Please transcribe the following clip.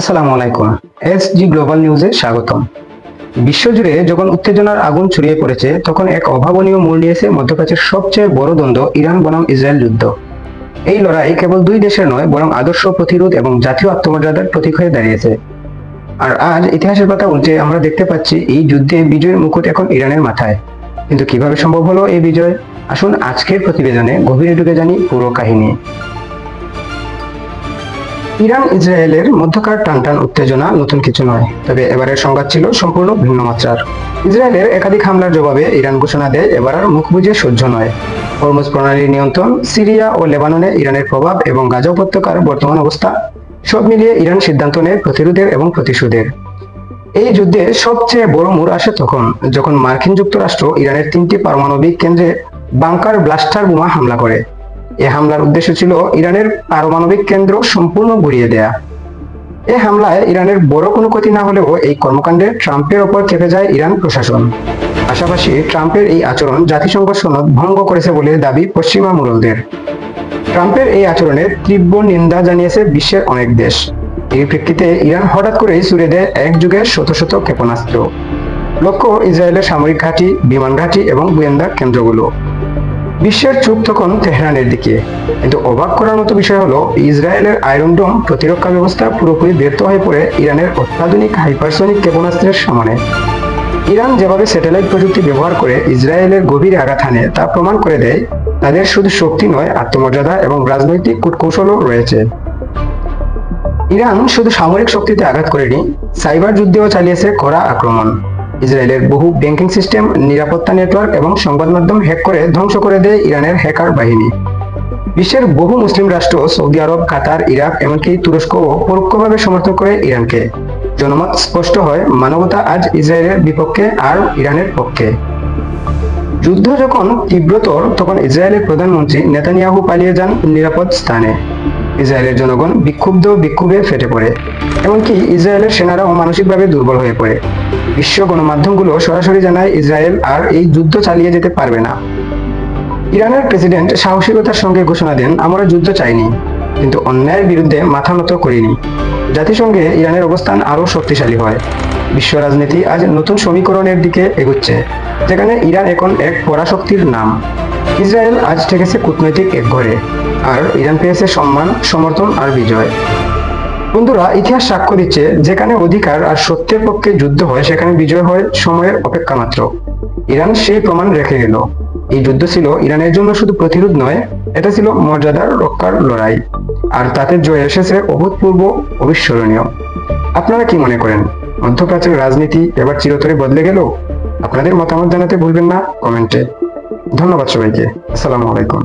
আসসালামু আলাইকুম। SG global নিউজে স্বাগতম। বিশ্বজুড়ে যখন উত্তেজনার আগুন ছড়িয়ে পড়েছে, তখন এক অভাবনীয় মোড় নিয়েছে মধ্যপ্রাচ্যের সবচেয়ে বড় দ্বন্দ্ব ইরান বনাম ইসরায়েল যুদ্ধ। এই লড়াই কেবল দুই দেশের নয়, বরং আদর্শ, প্রতিরোধ এবং জাতীয় আত্মমর্যাদার প্রতীক হয়ে দাঁড়িয়েছে। আর আজ ইতিহাসের পাতা উল্টে আমরা দেখতে পাচ্ছি এই যুদ্ধে বিজয়ের মুকুট এখন ইরানের মাথায়। কিন্তু কিভাবে সম্ভব হলো এই বিজয়? আসুন আজকের প্রতিবেদনে গভীরে ঢুকে জানি পুরো কাহিনী। ইরান ইসরায়েলের মধ্যকার টানটান উত্তেজনা নতুন কিছু নয়, তবে এবারের সংঘাত ছিল সম্পূর্ণ ভিন্ন মাত্রার। ইসরায়েলের একাধিক হামলার জবাবে ইরান ঘোষণা দেয় এবার আর মুখ বুজে সহ্য নয়। হরমুজ প্রণালীর নিয়ন্ত্রণ, সিরিয়া ও লেবাননে ইরানের প্রভাব এবং গাজা উপত্যকার বর্তমান অবস্থা, সব মিলিয়ে ইরান সিদ্ধান্ত নেয় প্রতিরোধের এবং প্রতিশোধের। এই যুদ্ধে সবচেয়ে বড় মোড় আসে তখন, যখন মার্কিন যুক্তরাষ্ট্র ইরানের 3টি পারমাণবিক কেন্দ্রে বাংকার ব্লাস্টার বোমা হামলা করে। এ হামলার উদ্দেশ্য ছিল ইরানের পারমাণবিক কেন্দ্র সম্পূর্ণ গুঁড়িয়ে দেয়া। এই হামলায় ইরানের বড় কোনো ক্ষতি না হলেও এই কর্মকাণ্ডে ট্রাম্পের ওপর চেপে যায় ইরান প্রশাসন। পাশাপাশি ট্রাম্পের এই আচরণ জাতিসংঘ সনদ ভঙ্গ করেছে বলে দাবি পশ্চিমা মুরলদের। ট্রাম্পের এই আচরণের তীব্র নিন্দা জানিয়েছে বিশ্বের অনেক দেশ। এই প্রেক্ষিতে ইরান হঠাৎ করেই ছুড়ে দেয় এক যুগের শত শত ক্ষেপণাস্ত্র। লক্ষ্য ইসরায়েলের সামরিক ঘাঁটি, বিমান ঘাঁটি এবং গোয়েন্দা কেন্দ্রগুলো। বিশ্বের চোখ তখন তেহরানের দিকে। কিন্তু অবাক করার মতো বিষয় হলো, ইসরায়েলের আয়রন ডোম প্রতিরক্ষা ব্যবস্থা পুরোপুরি ব্যর্থ হয়ে পড়ে ইরানের অত্যাধুনিক হাইপারসনিক ক্ষেপণাস্ত্রের সামনে। ইরান যেভাবে স্যাটেলাইট প্রযুক্তি ব্যবহার করে ইসরায়েলের গভীরে আঘাত হানে, তা প্রমাণ করে দেয় তাদের শুধু শক্তি নয়, আত্মমর্যাদা এবং রাজনৈতিক কূটকৌশলও রয়েছে। ইরান শুধু সামরিক শক্তিতে আঘাত করেনি, সাইবার যুদ্ধেও চালিয়েছে কড়া আক্রমণ। ইসরায়েলের বহু ব্যাংকিং সিস্টেম, নিরাপত্তা নেটওয়ার্ক এবং সংবাদ মাধ্যম হ্যাক করে ধ্বংস করে দেয় ইরানের হ্যাকার বাহিনী। বিশ্বের বহু মুসলিম রাষ্ট্র, সৌদি আরব, কাতার, ইরাক, এমনকি তুরস্কও পরোক্ষভাবে সমর্থন করে ইরানকে। জনমত স্পষ্ট হয়, মানবতা আজ ইসরায়েলের বিপক্ষে আর ইরানের পক্ষে। যুদ্ধ যখন তীব্রতর, তখন ইসরায়েলের প্রধানমন্ত্রী নেতানিয়াহু পালিয়ে যান নিরাপদ স্থানে। ইসরায়েলের জনগণ বিক্ষোভে ফেটে পড়ে, এমনকি ইসরায়েলের সেনারাও মানসিকভাবে দুর্বল হয়ে পড়ে। বিশ্ব গণমাধ্যমগুলো সরাসরি জানায় ইসরায়েল আর এই যুদ্ধ চালিয়ে যেতে পারবে না। ইরানের প্রেসিডেন্ট সাহসিকতার সঙ্গে ঘোষণা দেন, আমরা যুদ্ধ চাইনি, কিন্তু অন্যায়ের বিরুদ্ধে মাথা নত করিনি। জাতিসংঘে ইরানের অবস্থান আরও শক্তিশালী হয়। বিশ্ব রাজনীতি আজ নতুন সমীকরণের দিকে এগোচ্ছে, যেখানে ইরান এখন এক পরাশক্তির নাম। ইসরায়েল আজ ঠেকেছে কূটনৈতিক একঘরে, আর ইরান পেয়েছে সম্মান, সমর্থন আর বিজয়। বন্ধুরা, ইতিহাস সাক্ষ্য দিচ্ছে, যেখানে অধিকার আর সত্যের পক্ষে যুদ্ধ হয়, সেখানে বিজয় হয় সময়ের অপেক্ষা মাত্র। ইরান সেই প্রমাণ রেখে গেল। এই যুদ্ধ ছিল ইরানের জন্য শুধু প্রতিরোধ নয়, এটা ছিল মর্যাদার রক্ষার লড়াই। আর তাতে জয় এসেছে অভূতপূর্ব, অবিস্মরণীয়। আপনারা কি মনে করেন, মধ্যপ্রাচ্যের রাজনীতি এবার চিরতরে বদলে গেল? আপনাদের মতামত জানাতে ভুলবেন না কমেন্টে। ধন্যবাদ সবাইকে। আসসালামু আলাইকুম।